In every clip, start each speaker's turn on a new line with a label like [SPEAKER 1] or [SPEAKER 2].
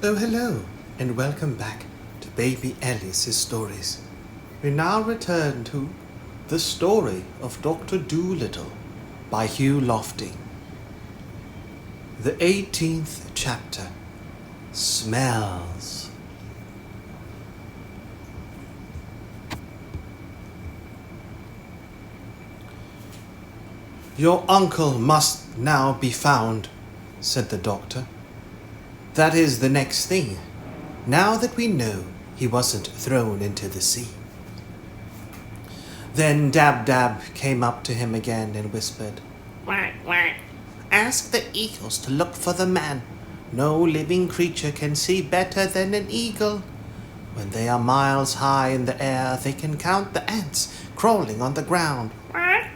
[SPEAKER 1] Oh, hello, and welcome back to Baby Alice's stories. We now return to The Story of Doctor Dolittle by Hugh Lofting. The 18th chapter, Smells. Your uncle must now be found, said the doctor. That is the next thing, now that we know he wasn't thrown into the sea. Then Dab-Dab came up to him again and whispered,
[SPEAKER 2] Quack, quack.
[SPEAKER 1] Ask the eagles to look for the man. No living creature can see better than an eagle. When they are miles high in the air, they can count the ants crawling on the ground.
[SPEAKER 2] Quack,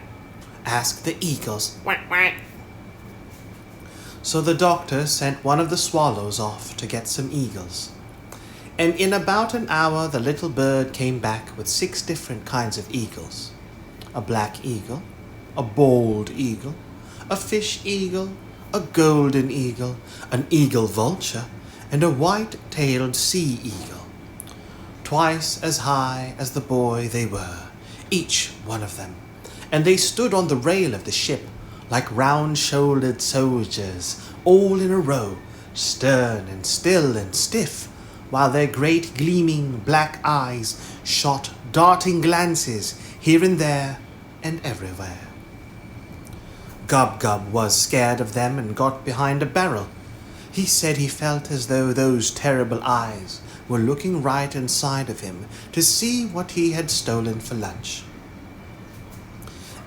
[SPEAKER 1] Ask the eagles.
[SPEAKER 2] quack, quack.
[SPEAKER 1] So the doctor sent one of the swallows off to get some eagles. And in about an hour the little bird came back with 6 different kinds of eagles. A black eagle, a bald eagle, a fish eagle, a golden eagle, an eagle vulture, and a white-tailed sea eagle. Twice as high as the boy they were, each one of them, and they stood on the rail of the ship like round-shouldered soldiers, all in a row, stern and still and stiff, while their great gleaming black eyes shot darting glances here and there and everywhere. Gub-Gub was scared of them and got behind a barrel. He said he felt as though those terrible eyes were looking right inside of him to see what he had stolen for lunch.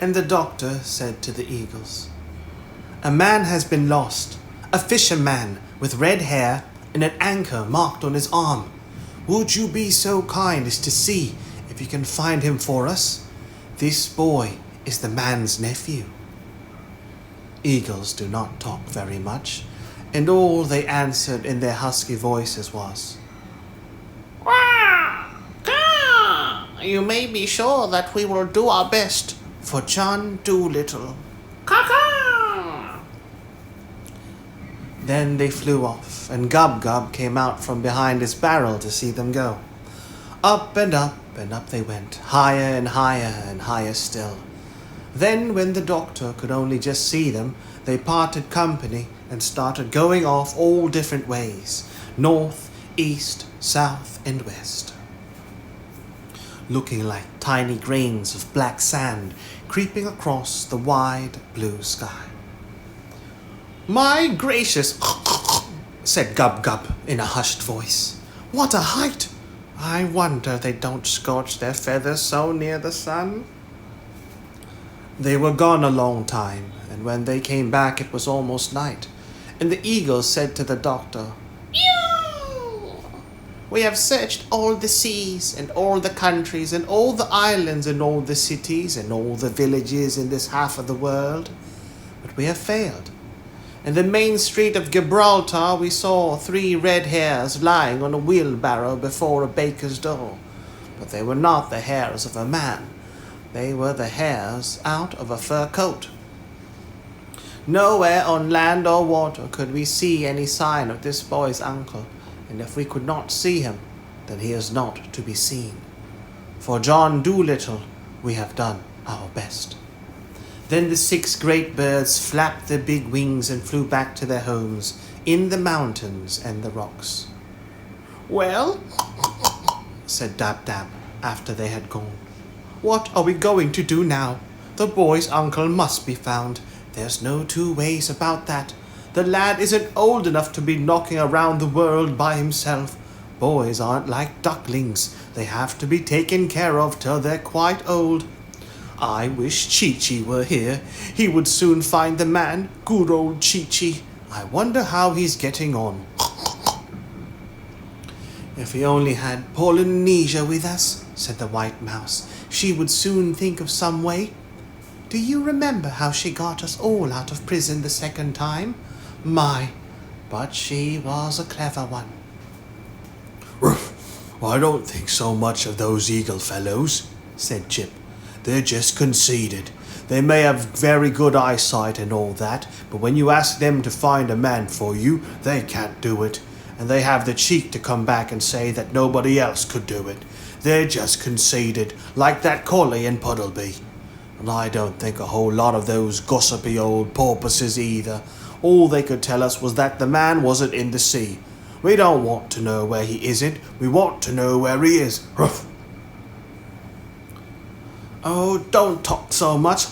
[SPEAKER 1] And the doctor said to the eagles, A man has been lost, a fisherman with red hair and an anchor marked on his arm. Would you be so kind as to see if you can find him for us? This boy is the man's nephew. Eagles do not talk very much, and all they answered in their husky voices was,
[SPEAKER 2] Quack, caw.
[SPEAKER 1] You may be sure that we will do our best for John Dolittle.
[SPEAKER 2] Caw.
[SPEAKER 1] Then they flew off, and Gub-Gub came out from behind his barrel to see them go. Up and up and up they went, higher and higher and higher still. Then, when the doctor could only just see them, they parted company and started going off all different ways, north, east, south, and west, looking like tiny grains of black sand creeping across the wide blue sky. My gracious, said Gub-Gub in a hushed voice. What a height! I wonder they don't scorch their feathers so near the sun. They were gone a long time, and when they came back it was almost night, and the eagles said to the doctor, We have searched all the seas and all the countries and all the islands and all the cities and all the villages in this half of the world, but we have failed. In the main street of Gibraltar we saw 3 red hares lying on a wheelbarrow before a baker's door, but they were not the hairs of a man. They were the hairs out of a fur coat. Nowhere on land or water could we see any sign of this boy's uncle, and if we could not see him, then he is not to be seen. For John Dolittle we have done our best. Then the 6 great birds flapped their big wings and flew back to their homes in the mountains and the rocks. Well, said Dab-Dab after they had gone, what are we going to do now? The boy's uncle must be found. There's no 2 ways about that. The lad isn't old enough to be knocking around the world by himself. Boys aren't like ducklings. They have to be taken care of till they're quite old. I wish Chi-Chi were here. He would soon find the man. Good old Chi-Chi. I wonder how he's getting on. If we only had Polynesia with us, said the White Mouse, she would soon think of some way. Do you remember how she got us all out of prison the second time? My, but she was a clever one. I don't think so much of those eagle fellows, said Chip. They're just conceited. They may have very good eyesight and all that, but when you ask them to find a man for you, they can't do it. and they have the cheek to come back and say that nobody else could do it. They're just conceited, like that collie in Puddleby. And I don't think a whole lot of those gossipy old porpoises either. All they could tell us was that the man wasn't in the sea. We don't want to know where he isn't, we want to know where he is. Ruff. Oh, don't talk so much,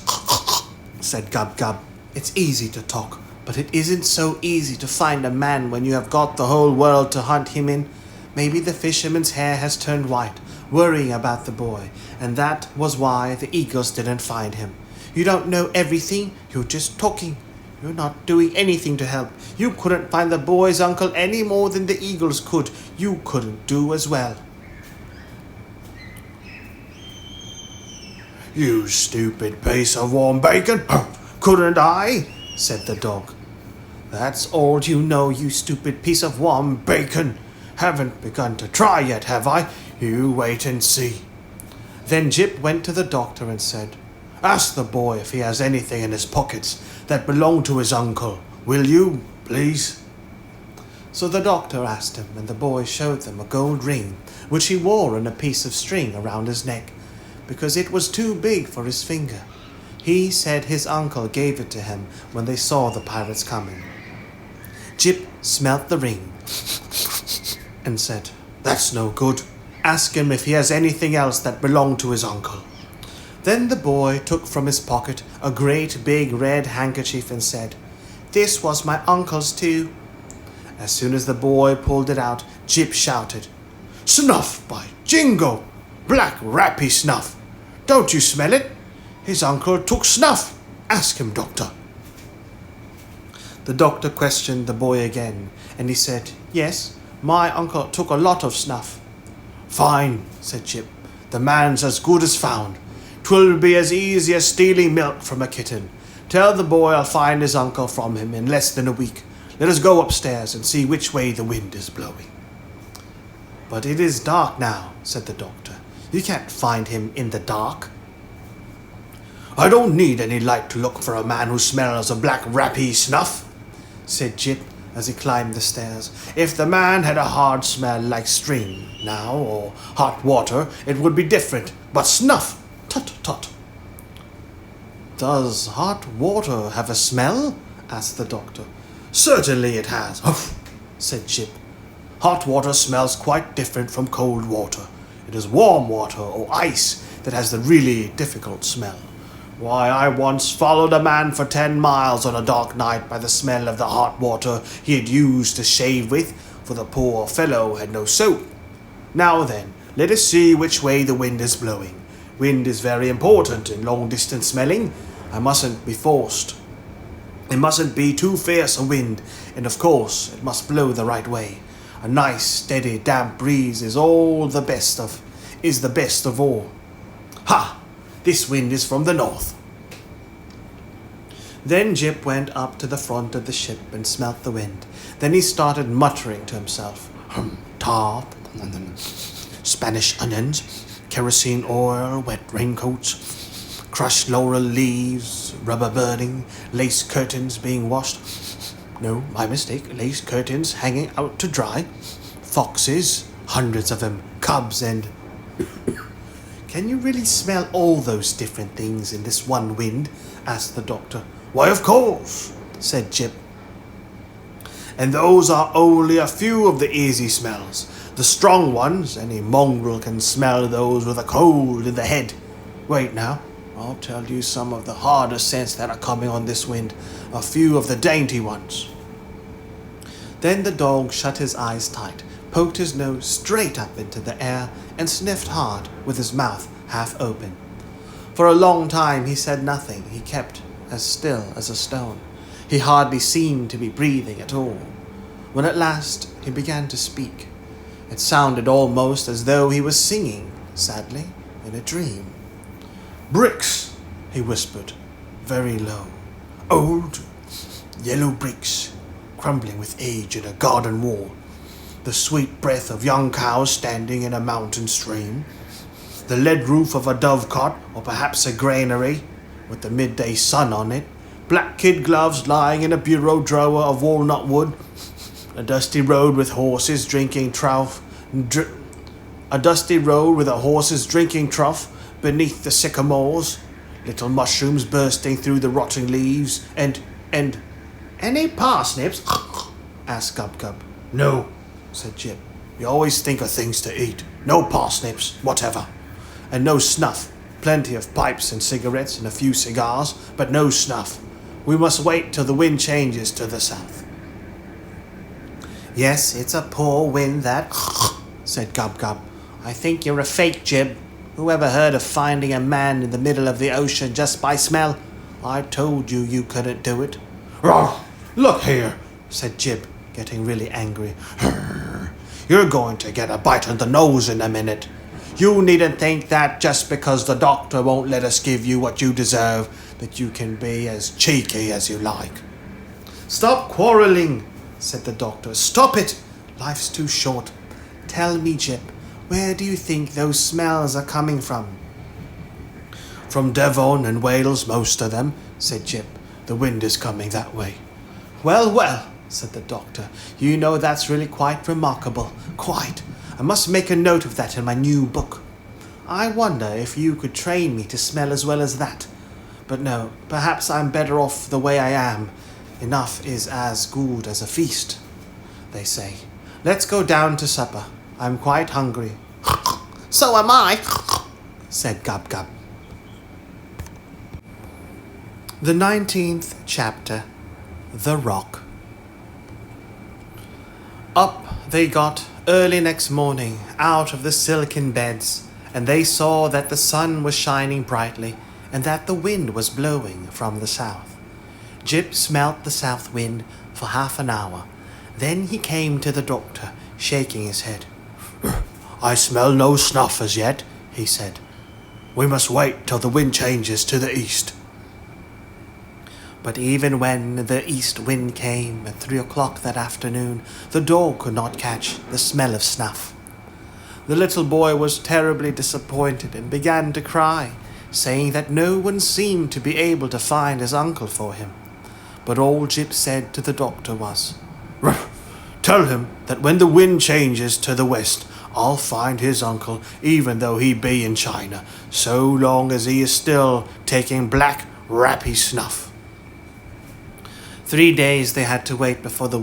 [SPEAKER 1] said Gub Gub. It's easy to talk, but it isn't so easy to find a man when you have got the whole world to hunt him in. Maybe the fisherman's hair has turned white, worrying about the boy, and that was why the eagles didn't find him. You don't know everything, you're just talking. You're not doing anything to help. You couldn't find the boy's uncle any more than the eagles could. You couldn't do as well. You stupid piece of warm bacon. Couldn't I? Said the dog. That's all you know, you stupid piece of warm bacon. Haven't begun to try yet, have I? You wait and see. Then Jip went to the doctor and said, Ask the boy if he has anything in his pockets that belonged to his uncle. Will you, please? So the doctor asked him, and the boy showed them a gold ring, which he wore on a piece of string around his neck, because it was too big for his finger. He said his uncle gave it to him when they saw the pirates coming. Jip smelt the ring and said, That's no good. Ask him if he has anything else that belonged to his uncle. Then the boy took from his pocket a great big red handkerchief and said, This was my uncle's too. As soon as the boy pulled it out, Jip shouted, Snuff, by jingo! Black rappy snuff! Don't you smell it? His uncle took snuff. Ask him, doctor. The doctor questioned the boy again, and he said, Yes, my uncle took a lot of snuff. Fine, said Jip. The man's as good as found. 'Twill be as easy as stealing milk from a kitten. Tell the boy I'll find his uncle from him in less than a week. Let us go upstairs and see which way the wind is blowing. But it is dark now, said the doctor. You can't find him in the dark. I don't need any light to look for a man who smells of black rappy snuff, said Jip as he climbed the stairs. If the man had a hard smell like string now, or hot water, it would be different. But snuff! Tut, tut. Does hot water have a smell? Asked the doctor. Certainly it has, huff, said Jip. Hot water smells quite different from cold water. It is warm water or ice that has the really difficult smell. Why, I once followed a man for 10 miles on a dark night by the smell of the hot water he had used to shave with, for the poor fellow had no soap. Now then, let us see which way the wind is blowing. Wind is very important in long-distance smelling. I mustn't be forced. It mustn't be too fierce a wind, and of course it must blow the right way. A nice, steady, damp breeze is the best of all. Ha! This wind is from the north. Then Jip went up to the front of the ship and smelt the wind. Then he started muttering to himself. Tar, Spanish onions, kerosene oil, wet raincoats, crushed laurel leaves, rubber burning, lace curtains being washed. No, my mistake, lace curtains hanging out to dry. Foxes, hundreds of them, cubs and... Can you really smell all those different things in this one wind? Asked the doctor. Why, of course, said Jip. And those are only a few of the easy smells. The strong ones, any mongrel can smell those with a cold in the head. Wait now, I'll tell you some of the harder scents that are coming on this wind. A few of the dainty ones. Then the dog shut his eyes tight, poked his nose straight up into the air, and sniffed hard with his mouth half open. For a long time he said nothing. He kept as still as a stone. He hardly seemed to be breathing at all. When at last he began to speak, it sounded almost as though he was singing, sadly, in a dream. Bricks, he whispered, very low. Old, yellow bricks, crumbling with age in a garden wall. The sweet breath of young cows standing in a mountain stream. The lead roof of a dovecot, or perhaps a granary, with the midday sun on it. Black kid gloves lying in a bureau drawer of walnut wood. A dusty road with horses drinking trough. A dusty road with a horse's drinking trough beneath the sycamores. Little mushrooms bursting through the rotting leaves. And... Any parsnips? Asked Gub-Gub. No, said Jip. You always think of things to eat. No parsnips, whatever. And no snuff. Plenty of pipes and cigarettes and a few cigars, but no snuff. We must wait till the wind changes to the south. Yes, it's a poor wind, that, said Gub-Gub. I think you're a fake, Jib. Whoever heard of finding a man in the middle of the ocean just by smell? I told you you couldn't do it. Look here, said Jib, getting really angry. You're going to get a bite on the nose in a minute. You needn't think that just because the doctor won't let us give you what you deserve, that you can be as cheeky as you like. Stop quarrelling, said the doctor. Stop it. Life's too short. Tell me, Jip, where do you think those smells are coming from? From Devon and Wales, most of them, said Jip. The wind is coming that way. Well, said the doctor. You know, that's really quite remarkable. Quite. I must make a note of that in my new book. I wonder if you could train me to smell as well as that. But no, perhaps I'm better off the way I am. Enough is as good as a feast, they say. Let's go down to supper. I'm quite hungry. So am I, said Gub-Gub. The 19th chapter, The Rock. Up they got early next morning out of the silken beds, and they saw that the sun was shining brightly and that the wind was blowing from the south. Jip smelt the south wind for half an hour. Then he came to the doctor, shaking his head. I smell no snuff as yet, he said. We must wait till the wind changes to the east. But even when the east wind came at 3 o'clock that afternoon, the dog could not catch the smell of snuff. The little boy was terribly disappointed and began to cry, saying that no one seemed to be able to find his uncle for him. But all Jip said to the doctor was, Tell him that when the wind changes to the west, I'll find his uncle, even though he be in China, so long as he is still taking black, rappy snuff. 3 days they had to wait before the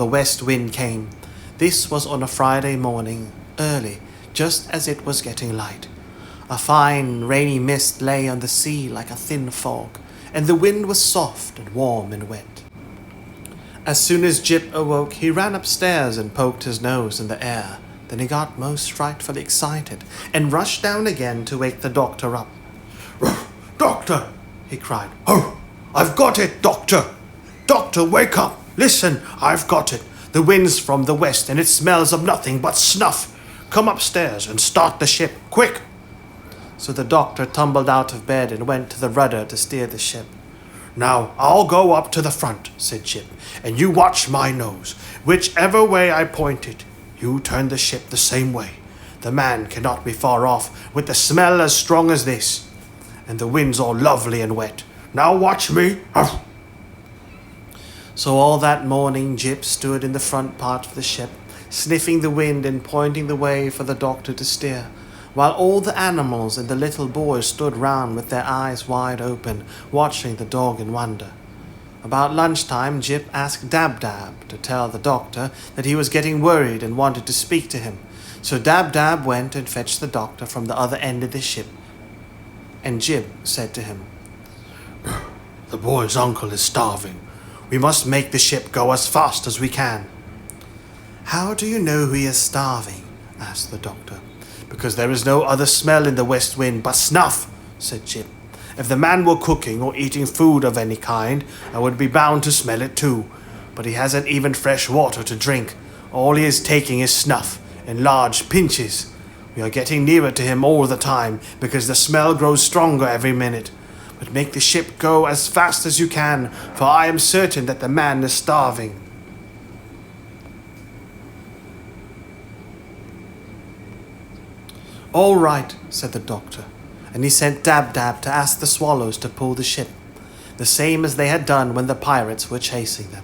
[SPEAKER 1] west wind came. This was on a Friday morning, early, just as it was getting light. A fine, rainy mist lay on the sea like a thin fog, and the wind was soft and warm and wet. As soon as Jip awoke, he ran upstairs and poked his nose in the air. Then he got most frightfully excited and rushed down again to wake the doctor up. Doctor, he cried. Oh, I've got it, doctor. Doctor, wake up. Listen, I've got it. The wind's from the west and it smells of nothing but snuff. Come upstairs and start the ship, quick. So the doctor tumbled out of bed and went to the rudder to steer the ship. Now, I'll go up to the front, said Jip, and you watch my nose. Whichever way I point it, you turn the ship the same way. The man cannot be far off with the smell as strong as this. And the wind's all lovely and wet. Now watch me. So all that morning Jip stood in the front part of the ship, sniffing the wind and pointing the way for the doctor to steer, while all the animals and the little boy stood round with their eyes wide open, watching the dog in wonder. About lunchtime, Jip asked Dab-Dab to tell the doctor that he was getting worried and wanted to speak to him. So Dab-Dab went and fetched the doctor from the other end of the ship. And Jip said to him, The boy's uncle is starving. We must make the ship go as fast as we can. How do you know he is starving? Asked the doctor. Because there is no other smell in the west wind but snuff, said Jip. If the man were cooking or eating food of any kind, I would be bound to smell it too. But he hasn't even fresh water to drink. All he is taking is snuff, in large pinches. We are getting nearer to him all the time, because the smell grows stronger every minute. But make the ship go as fast as you can, for I am certain that the man is starving. All right, said the doctor, and he sent Dab-Dab to ask the swallows to pull the ship, the same as they had done when the pirates were chasing them.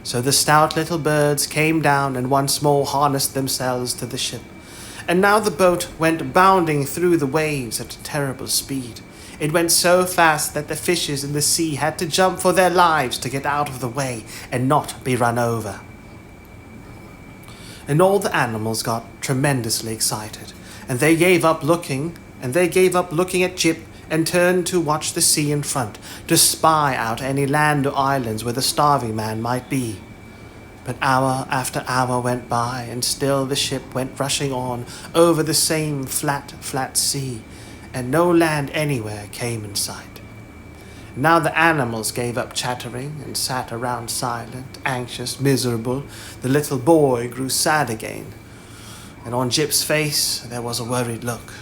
[SPEAKER 1] So the stout little birds came down and once more harnessed themselves to the ship. And now the boat went bounding through the waves at a terrible speed. It went so fast that the fishes in the sea had to jump for their lives to get out of the way and not be run over. And all the animals got tremendously excited, and they gave up looking at Jip and turned to watch the sea in front, to spy out any land or islands where the starving man might be. But hour after hour went by, and still the ship went rushing on over the same flat sea, and no land anywhere came in sight. Now the animals gave up chattering and sat around silent, anxious, miserable. The little boy grew sad again, and on Jip's face there was a worried look.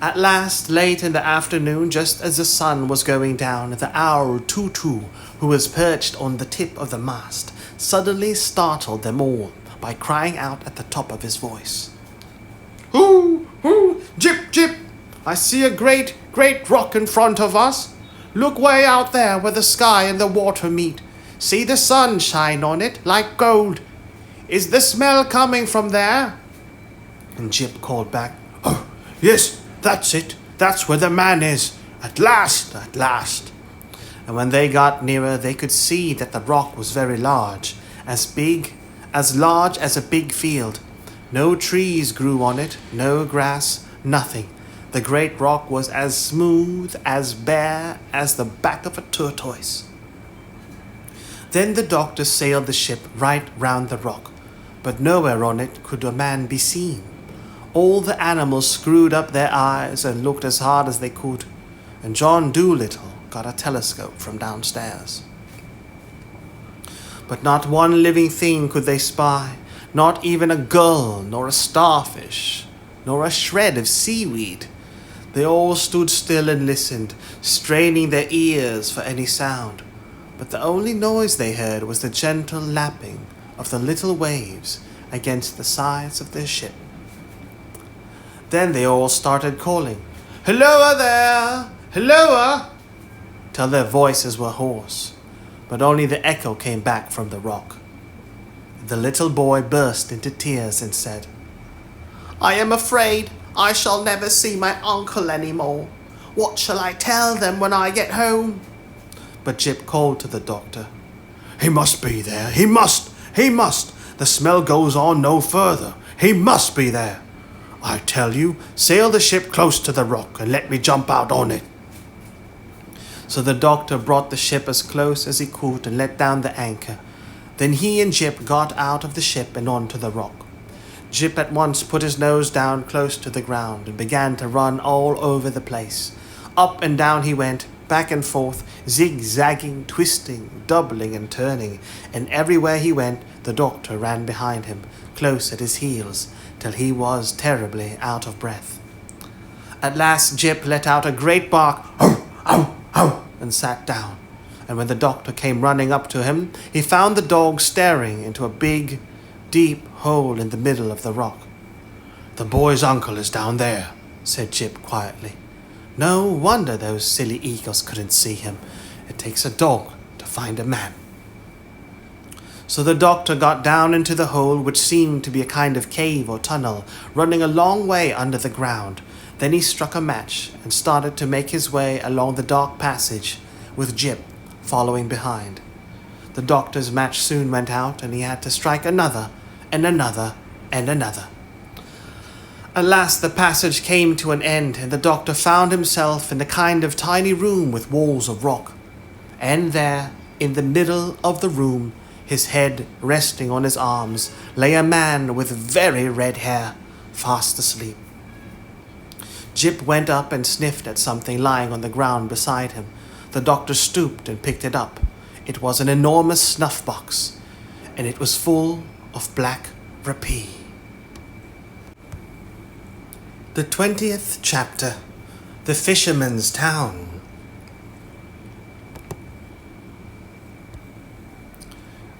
[SPEAKER 1] At last, late in the afternoon, just as the sun was going down, the owl Tutu, who was perched on the tip of the mast, suddenly startled them all by crying out at the top of his voice. "Hoo, hoo, Jip, Jip! I see a great rock in front of us. Look way out there where the sky and the water meet. See the sun shine on it like gold. Is the smell coming from there?" And Jip called back, "Oh, yes, that's it. That's where the man is. At last, at last." And when they got nearer, they could see that the rock was very large, as large as a big field. No trees grew on it, no grass, nothing. The great rock was as smooth, as bare as the back of a tortoise. Then the doctor sailed the ship right round the rock, but nowhere on it could a man be seen. All the animals screwed up their eyes and looked as hard as they could, and John Dolittle got a telescope from downstairs. But not one living thing could they spy, not even a gull, nor a starfish, nor a shred of seaweed. They all stood still and listened, straining their ears for any sound. But the only noise they heard was the gentle lapping of the little waves against the sides of their ship. Then they all started calling, "Helloa there! Helloa!" till their voices were hoarse, but only the echo came back from the rock. The little boy burst into tears and said, "I am afraid I shall never see my uncle any more. What shall I tell them when I get home?" But Jip called to the doctor, "He must be there. He must. The smell goes on no further. He must be there. I tell you, sail the ship close to the rock and let me jump out on it." So the doctor brought the ship as close as he could and let down the anchor. Then he and Jip got out of the ship and onto the rock. Jip at once put his nose down close to the ground and began to run all over the place. Up and down he went, back and forth, zigzagging, twisting, doubling and turning, and everywhere he went the doctor ran behind him, close at his heels, till he was terribly out of breath. At last Jip let out a great bark, "Ow, ow, ow," and sat down. And when the doctor came running up to him, he found the dog staring into a big, deep hole in the middle of the rock. "The boy's uncle is down there," said Jip quietly. "No wonder those silly eagles couldn't see him. It takes a dog to find a man." So the doctor got down into the hole, which seemed to be a kind of cave or tunnel, running a long way under the ground. Then he struck a match and started to make his way along the dark passage, with Jip following behind. The doctor's match soon went out, and he had to strike another, and another, and another. At last the passage came to an end, and the doctor found himself in a kind of tiny room with walls of rock. And there, in the middle of the room, his head resting on his arms, lay a man with very red hair, fast asleep. Jip went up and sniffed at something lying on the ground beside him. The doctor stooped and picked it up. It was an enormous snuff box, and it was full of black rapee. The 20th chapter, The Fisherman's Town.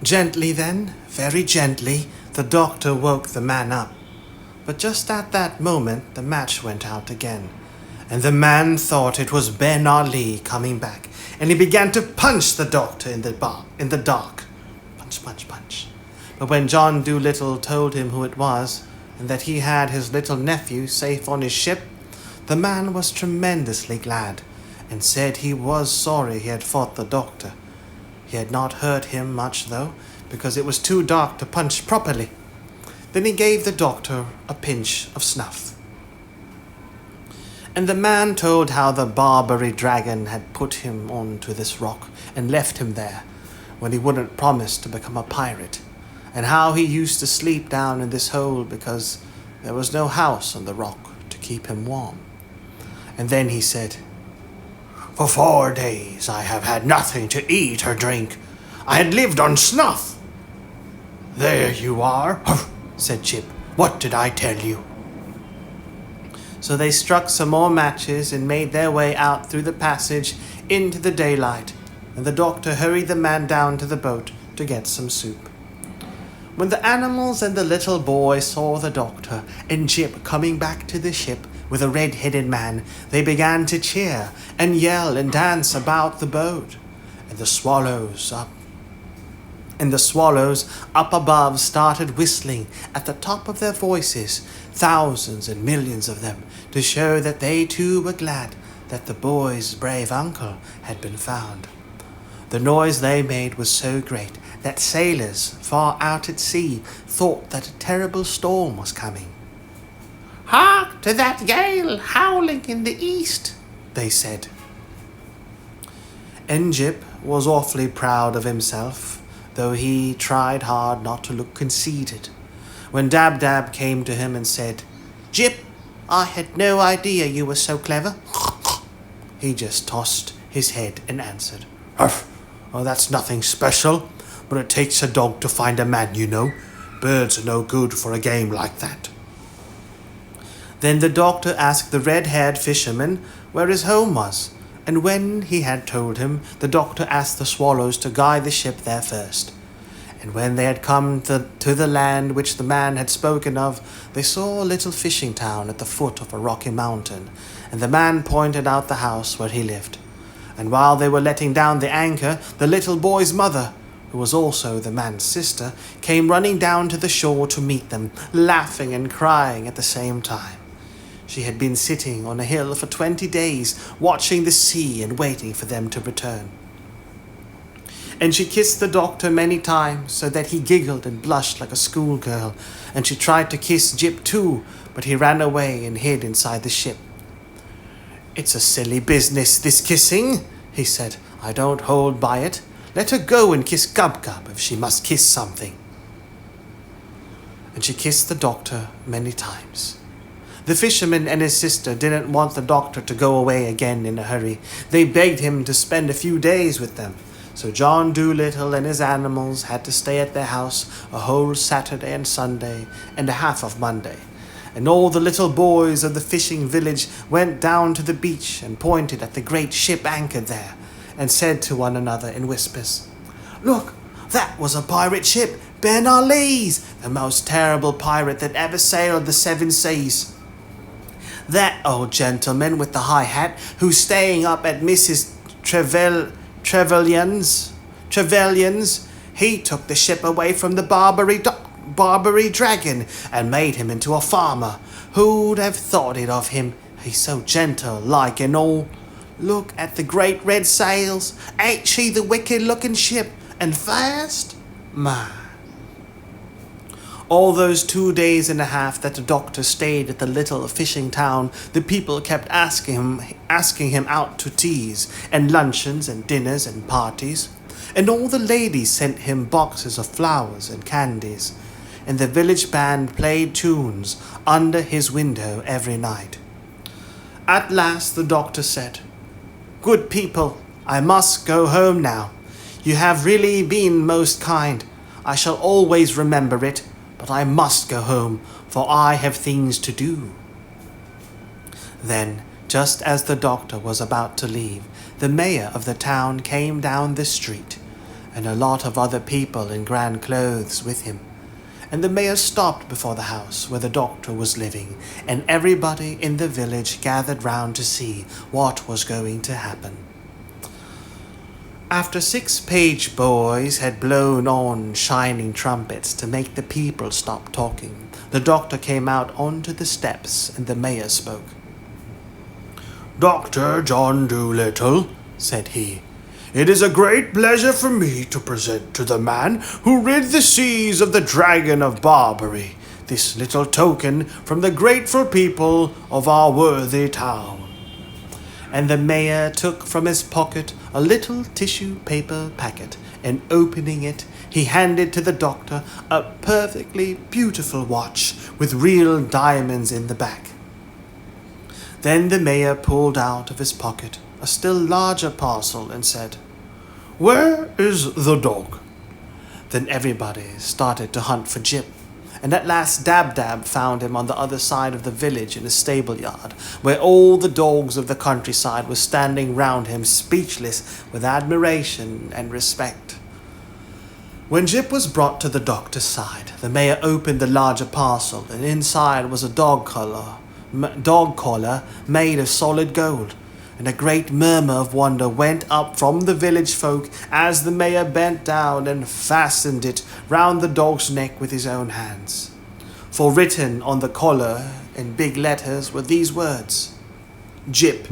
[SPEAKER 1] Gently then, very gently, the doctor woke the man up. But just at that moment the match went out again, and the man thought it was Ben Ali coming back, and he began to punch the doctor in the dark. punch, punch, punch. But when John Dolittle told him who it was, and that he had his little nephew safe on his ship, the man was tremendously glad, and said he was sorry he had fought the doctor. He had not hurt him much, though, because it was too dark to punch properly. Then he gave the doctor a pinch of snuff. And the man told how the Barbary dragon had put him onto this rock and left him there when he wouldn't promise to become a pirate, and how he used to sleep down in this hole because there was no house on the rock to keep him warm. And then he said, "For 4 days I have had nothing to eat or drink. I had lived on snuff." "There you are," said Jip. "What did I tell you?" So they struck some more matches and made their way out through the passage into the daylight, and the doctor hurried the man down to the boat to get some soup. When the animals and the little boy saw the doctor and Jip coming back to the ship with a red-headed man, they began to cheer and yell and dance about the boat, and the swallows up above started whistling at the top of their voices, thousands and millions of them, to show that they too were glad that the boy's brave uncle had been found. The noise they made was so great that sailors far out at sea thought that a terrible storm was coming.
[SPEAKER 2] "Hark to that gale howling in the east,"
[SPEAKER 1] they said. And Jip was awfully proud of himself, though he tried hard not to look conceited. When Dab-Dab came to him and said, "Jip, I had no idea you were so clever," he just tossed his head and answered, "Huff, oh, that's nothing special, but it takes a dog to find a man, you know. Birds are no good for a game like that." Then the doctor asked the red-haired fisherman where his home was, and when he had told him, the doctor asked the swallows to guide the ship there first. And when they had come to the land which the man had spoken of, they saw a little fishing town at the foot of a rocky mountain, and the man pointed out the house where he lived. And while they were letting down the anchor, the little boy's mother, who was also the man's sister, came running down to the shore to meet them, laughing and crying at the same time. She had been sitting on a hill for 20 days, watching the sea and waiting for them to return. And she kissed the doctor many times, so that he giggled and blushed like a schoolgirl, and she tried to kiss Jip too, but he ran away and hid inside the ship. "It's a silly business, this kissing," he said. "I don't hold by it. Let her go and kiss Gub-Gub if she must kiss something." And she kissed the doctor many times. The fisherman and his sister didn't want the doctor to go away again in a hurry. They begged him to spend a few days with them. So John Dolittle and his animals had to stay at their house a whole Saturday and Sunday and a half of Monday. And all the little boys of the fishing village went down to the beach and pointed at the great ship anchored there, and said to one another in whispers, "Look, that was a pirate ship, Ben-Ali's, the most terrible pirate that ever sailed the 7 seas. That old gentleman with the high hat who's staying up at Mrs. Trevelyan's, he took the ship away from the Barbary dragon and made him into a farmer. Who'd have thought it of him? He's so gentle-like and all. Look at the great red sails. Ain't she the wicked-looking ship? And fast? My." All those 2 days and a half that the doctor stayed at the little fishing town, the people kept asking him out to teas and luncheons and dinners and parties. And all the ladies sent him boxes of flowers and candies. And the village band played tunes under his window every night. At last the doctor said, "Good people, I must go home now. You have really been most kind. I shall always remember it. But I must go home, for I have things to do." Then, just as the doctor was about to leave, the mayor of the town came down the street, and a lot of other people in grand clothes with him. And the mayor stopped before the house where the doctor was living, and everybody in the village gathered round to see what was going to happen. After 6 page boys had blown on shining trumpets to make the people stop talking, the doctor came out onto the steps and the mayor spoke.
[SPEAKER 3] Dr. John Dolittle, said he, it is a great pleasure for me to present to the man who rid the seas of the dragon of Barbary this little token from the grateful people of our worthy town.
[SPEAKER 1] And the mayor took from his pocket a little tissue paper packet, and opening it, he handed to the doctor a perfectly beautiful watch with real diamonds in the back. Then the mayor pulled out of his pocket a still larger parcel and said,
[SPEAKER 3] Where is the dog?
[SPEAKER 1] Then everybody started to hunt for Jip, and at last Dab-Dab found him on the other side of the village in a stable yard, where all the dogs of the countryside were standing round him, speechless with admiration and respect. When Jip was brought to the doctor's side, the mayor opened the larger parcel, and inside was a dog collar made of solid gold, and a great murmur of wonder went up from the village folk as the mayor bent down and fastened it round the dog's neck with his own hands. For written on the collar in big letters were these words, Jip,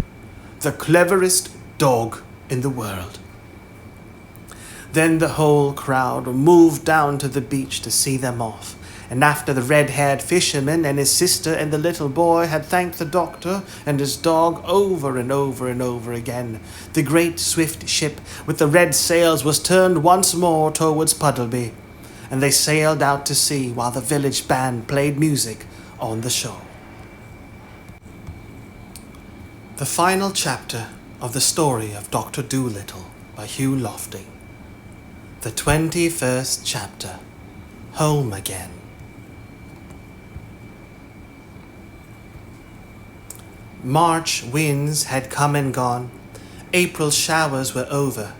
[SPEAKER 1] the cleverest dog in the world. Then the whole crowd moved down to the beach to see them off, and after the red-haired fisherman and his sister and the little boy had thanked the doctor and his dog over and over and over again, the great swift ship with the red sails was turned once more towards Puddleby, and they sailed out to sea while the village band played music on the shore. The final chapter of the story of Dr. Dolittle by Hugh Lofting. The 21st chapter, Home Again. March winds had come and gone. April showers were over.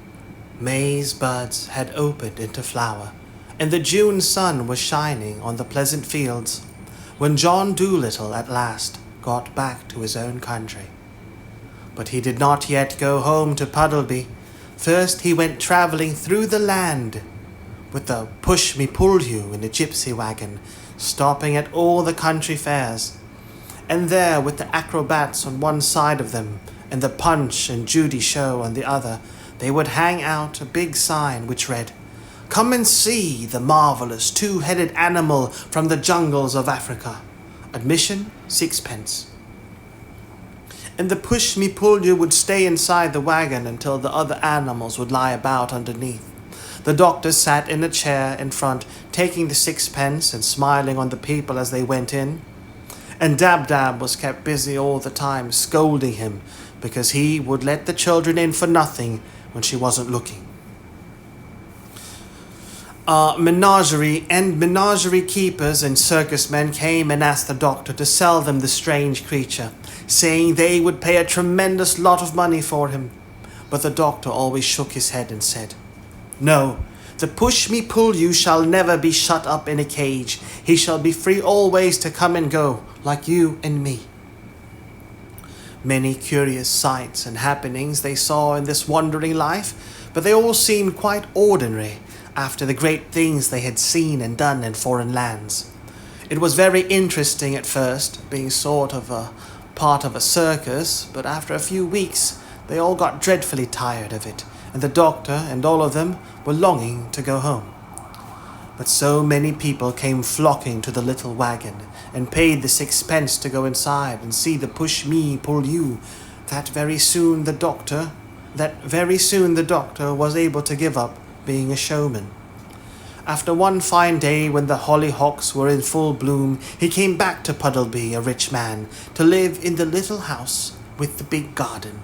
[SPEAKER 1] May's buds had opened into flower, and the June sun was shining on the pleasant fields, when John Dolittle at last got back to his own country. But he did not yet go home to Puddleby. First he went travelling through the land with the push-me-pull-you in a gypsy wagon, stopping at all the country fairs. And there, with the acrobats on one side of them and the Punch and Judy show on the other, they would hang out a big sign which read, Come and see the marvellous 2-headed animal from the jungles of Africa. Admission, 6 pence. And the push-me-pull-you would stay inside the wagon until the other animals would lie about underneath. The doctor sat in a chair in front, taking the 6 pence and smiling on the people as they went in. And Dab-Dab was kept busy all the time, scolding him, because he would let the children in for nothing when she wasn't looking. Menagerie keepers and circus men came and asked the doctor to sell them the strange creature, saying they would pay a tremendous lot of money for him. But the doctor always shook his head and said, No, the push-me-pull-you shall never be shut up in a cage. He shall be free always to come and go, like you and me. Many curious sights and happenings they saw in this wandering life, but they all seemed quite ordinary after the great things they had seen and done in foreign lands. It was very interesting at first, being sort of a part of a circus, but after a few weeks they all got dreadfully tired of it, and the doctor and all of them were longing to go home. But so many people came flocking to the little wagon and paid the 6 pence to go inside and see the push-me-pull-you that very soon the doctor was able to give up being a showman. After one fine day when the hollyhocks were in full bloom, he came back to Puddleby, a rich man, to live in the little house with the big garden.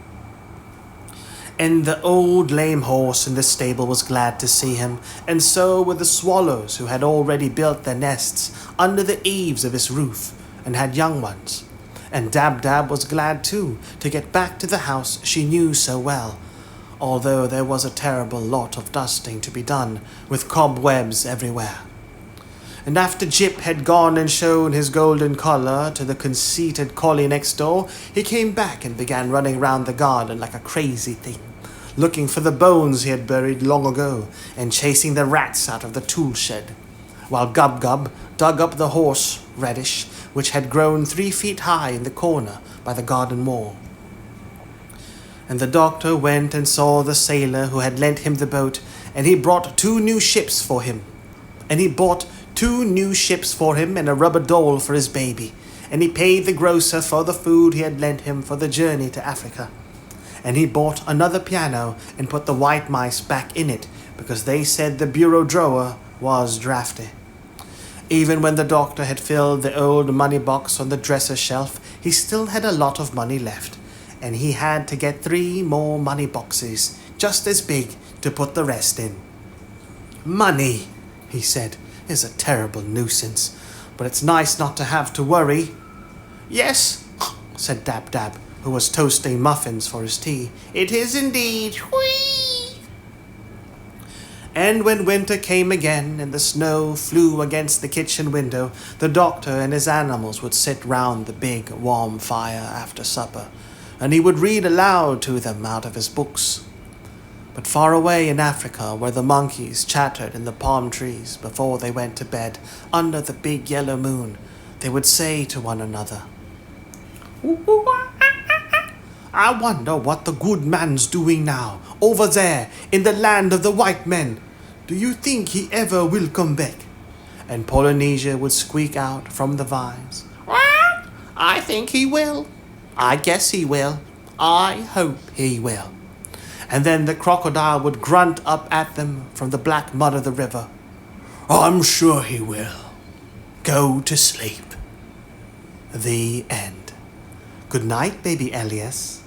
[SPEAKER 1] And the old lame horse in the stable was glad to see him, and so were the swallows who had already built their nests under the eaves of his roof and had young ones. And Dab-Dab was glad too to get back to the house she knew so well, although there was a terrible lot of dusting to be done with cobwebs everywhere. And after Jip had gone and shown his golden collar to the conceited collie next door, he came back and began running round the garden like a crazy thing, looking for the bones he had buried long ago, and chasing the rats out of the tool shed, while Gub Gub dug up the horse radish, which had grown 3 feet high in the corner by the garden wall. And the doctor went and saw the sailor who had lent him the boat, and he brought 2 new ships for him. And he bought 2 new ships for him and a rubber doll for his baby. And he paid the grocer for the food he had lent him for the journey to Africa. And he bought another piano and put the white mice back in it, because they said the bureau drawer was drafty. Even when the doctor had filled the old money box on the dresser shelf, he still had a lot of money left, and he had to get 3 more money boxes, just as big, to put the rest in. Money, he said, is a terrible nuisance, but it's nice not to have to worry. Yes, said Dab Dab, who was toasting muffins for his tea. It is indeed. Whee! And when winter came again and the snow flew against the kitchen window, the doctor and his animals would sit round the big warm fire after supper, and he would read aloud to them out of his books. But far away in Africa, where the monkeys chattered in the palm trees before they went to bed under the big yellow moon, they would say to one another, I wonder what the good man's doing now, over there, in the land of the white men. Do you think he ever will come back? And Polynesia would squeak out from the vines, I think he will. I guess he will. I hope he will. And then the crocodile would grunt up at them from the black mud of the river, I'm sure he will. Go to sleep. The end. Good night, baby Elias.